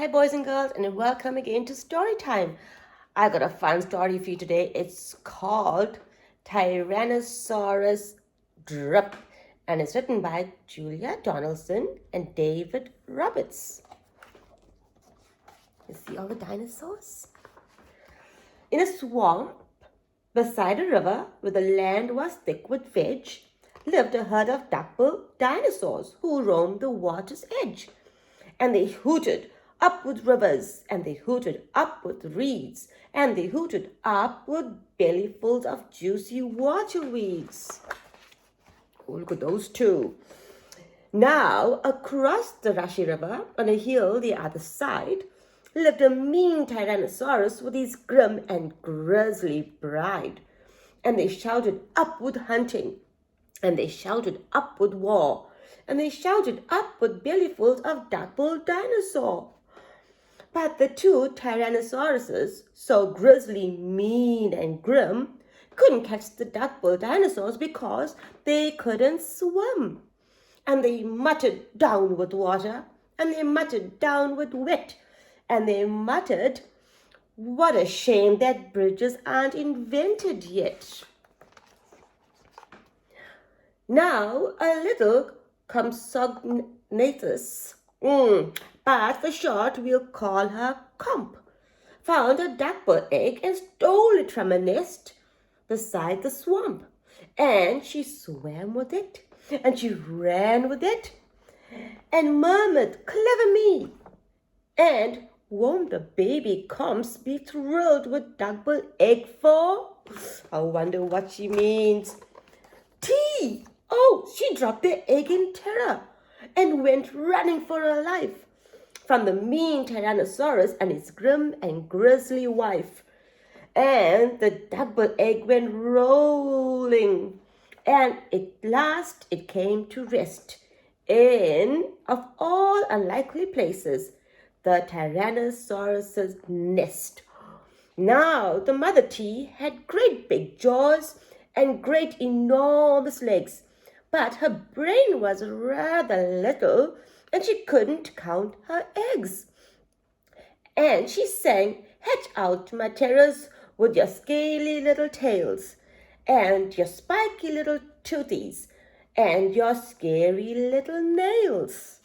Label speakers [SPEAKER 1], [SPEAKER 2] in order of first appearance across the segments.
[SPEAKER 1] Hi boys and girls, and welcome again to story time. I got a fun story for you today. It's called Tyrannosaurus Drip, and it's written by Julia Donaldson and David Roberts. You see all the dinosaurs? In a swamp beside a river where the land was thick with veg lived a herd of duck-billed dinosaurs who roamed the water's edge. And they hooted up with rivers, and they hooted up with reeds, and they hooted up with bellyfuls of juicy water weeds. Oh, look at those two. Now, across the rushy river, on a hill the other side, lived a mean Tyrannosaurus with his grim and grisly bride. And they shouted upward hunting, and they shouted upward war, and they shouted up with bellyfuls of duck-billed dinosaur. But the two Tyrannosauruses, so grisly, mean, and grim, couldn't catch the duck-billed dinosaurs because they couldn't swim. And they muttered down with water, and they muttered down with wet, and they muttered, "What a shame that bridges aren't invented yet." Now, a little Compsognathus, but for short we'll call her Comp, found a duck-bill egg and stole it from a nest beside the swamp. And she swam with it, and she ran with it, and murmured, "Clever me!" And won't the baby Comps be thrilled with duck-bill egg for? I wonder what she means. Tea! Oh, she dropped the egg in terror and went running for her life from the mean Tyrannosaurus and his grim and grisly wife. And the duck-bill egg went rolling, and at last it came to rest in, of all unlikely places, the Tyrannosaurus's nest. Now the mother tea had great big jaws and great enormous legs, but her brain was rather little, and she couldn't count her eggs. And she sang, "Hatch out, my terrors, with your scaly little tails, and your spiky little toothies, and your scary little nails."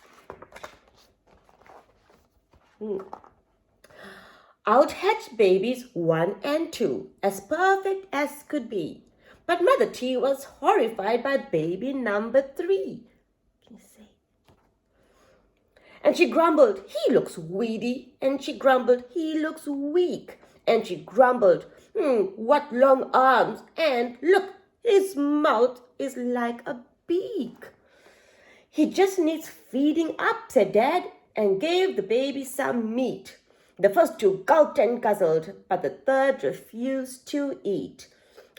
[SPEAKER 1] Out hatched babies 1 and 2, as perfect as could be. But Mother T was horrified by baby number 3. Can you see? And she grumbled, "He looks weedy." And she grumbled, "He looks weak." And she grumbled, "What long arms. And look, his mouth is like a beak." "He just needs feeding up," said Dad, and gave the baby some meat. The first 2 gulped and guzzled, but the third refused to eat.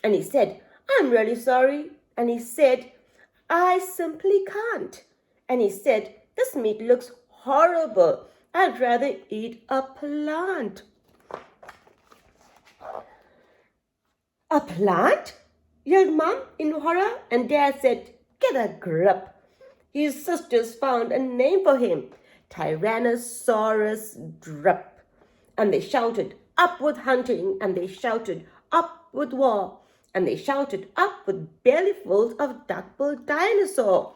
[SPEAKER 1] And he said, "I'm really sorry." And he said, "I simply can't." And he said, "This meat looks horrible. I'd rather eat a plant." "A plant?" yelled Mom in horror, and Dad said, "Get a grip." His sisters found a name for him, Tyrannosaurus Drip. And they shouted upward hunting, and they shouted upward war, and they shouted up with bellyfuls of duck-billed dinosaur.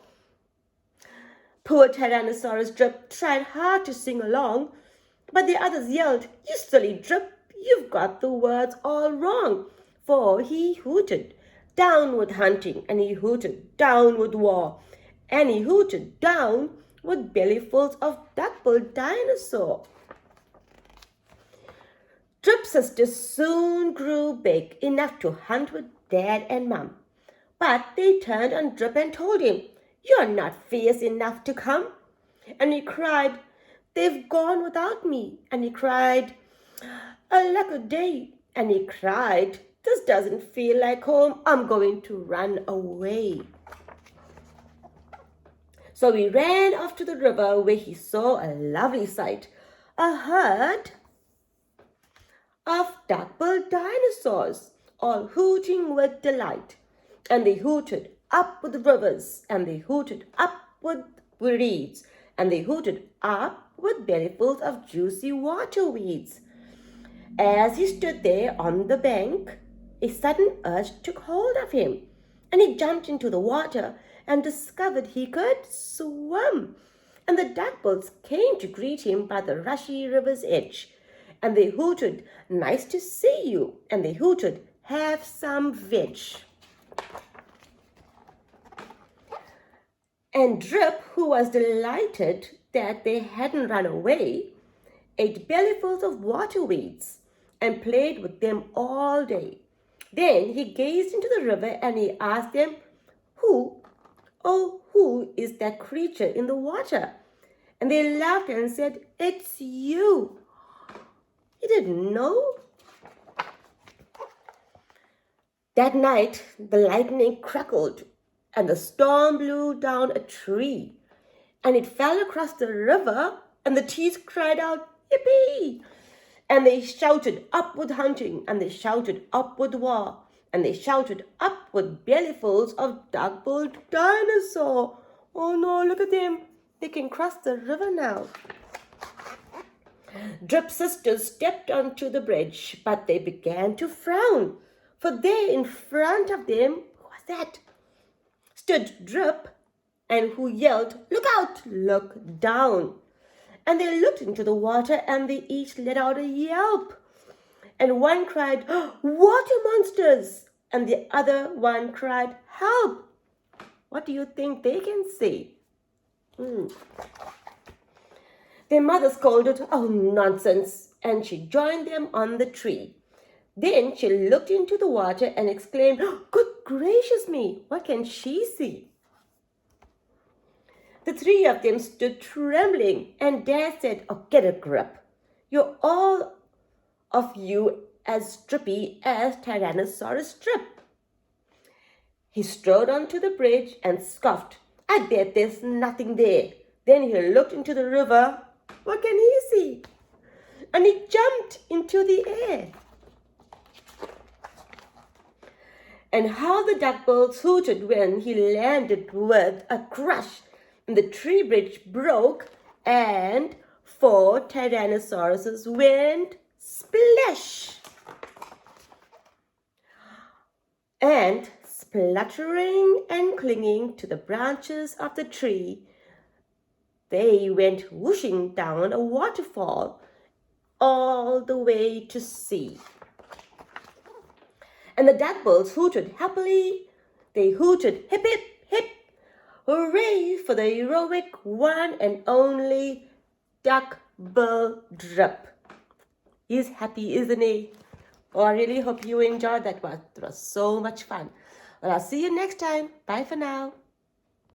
[SPEAKER 1] Poor Tyrannosaurus Drip tried hard to sing along, but the others yelled, "You silly Drip, you've got the words all wrong." For he hooted down with hunting, and he hooted down with war, and he hooted down with bellyfuls of duck-billed dinosaur. Drip's sisters soon grew big enough to hunt with Dad and Mum, but they turned on Drip and told him, "You're not fierce enough to come." And he cried, "They've gone without me." And he cried, "Alack a day." And he cried, "This doesn't feel like home. I'm going to run away." So he ran off to the river, where he saw a lovely sight, a herd of duck-billed dinosaurs, all hooting with delight. And they hooted up with rivers, and they hooted up with reeds, and they hooted up with bellyfuls of juicy water weeds. As he stood there on the bank, a sudden urge took hold of him, and he jumped into the water and discovered he could swim. And the duckbirds came to greet him by the rushy river's edge, and they hooted, "Nice to see you," and they hooted, "Have some veg." And Drip, who was delighted that they hadn't run away, ate bellyfuls of water weeds and played with them all day. Then he gazed into the river and he asked them, "Who, oh, who is that creature in the water?" And they laughed and said, "It's you." He didn't know. That night, the lightning crackled and the storm blew down a tree, and it fell across the river, and the trees cried out, "Yippee!" And they shouted upward hunting, and they shouted upward war, and they shouted upward bellyfuls of dark-billed dinosaur. Oh no, look at them. They can cross the river now. Drip's sisters stepped onto the bridge, but they began to frown, for there in front of them, who was that? Stood Drip, and who yelled, "Look out, look down." And they looked into the water, and they each let out a yelp. And one cried, "Water monsters!" And the other one cried, "Help!" What do you think they can see? Their mother scolded, "Oh, nonsense!" and she joined them on the tree. Then she looked into the water and exclaimed, "Good gracious me, what can she see?" The three of them stood trembling, and Dad said, "Oh, get a grip. You're all of you as drippy as Tyrannosaurus Drip." He strode onto the bridge and scoffed, "I bet there's nothing there." Then he looked into the river. What can he see? And he jumped into the air. And how the duckbirds hooted when he landed with a crash, and the tree bridge broke, and 4 Tyrannosauruses went splash. And spluttering and clinging to the branches of the tree, they went whooshing down a waterfall all the way to sea. And the duckbirds hooted happily. They hooted, "Hip, hip, hip, hooray for the heroic one and only Duckbill Drip." He's happy, isn't he? Oh, I really hope you enjoyed that one. It was so much fun. Well, I'll see you next time. Bye for now.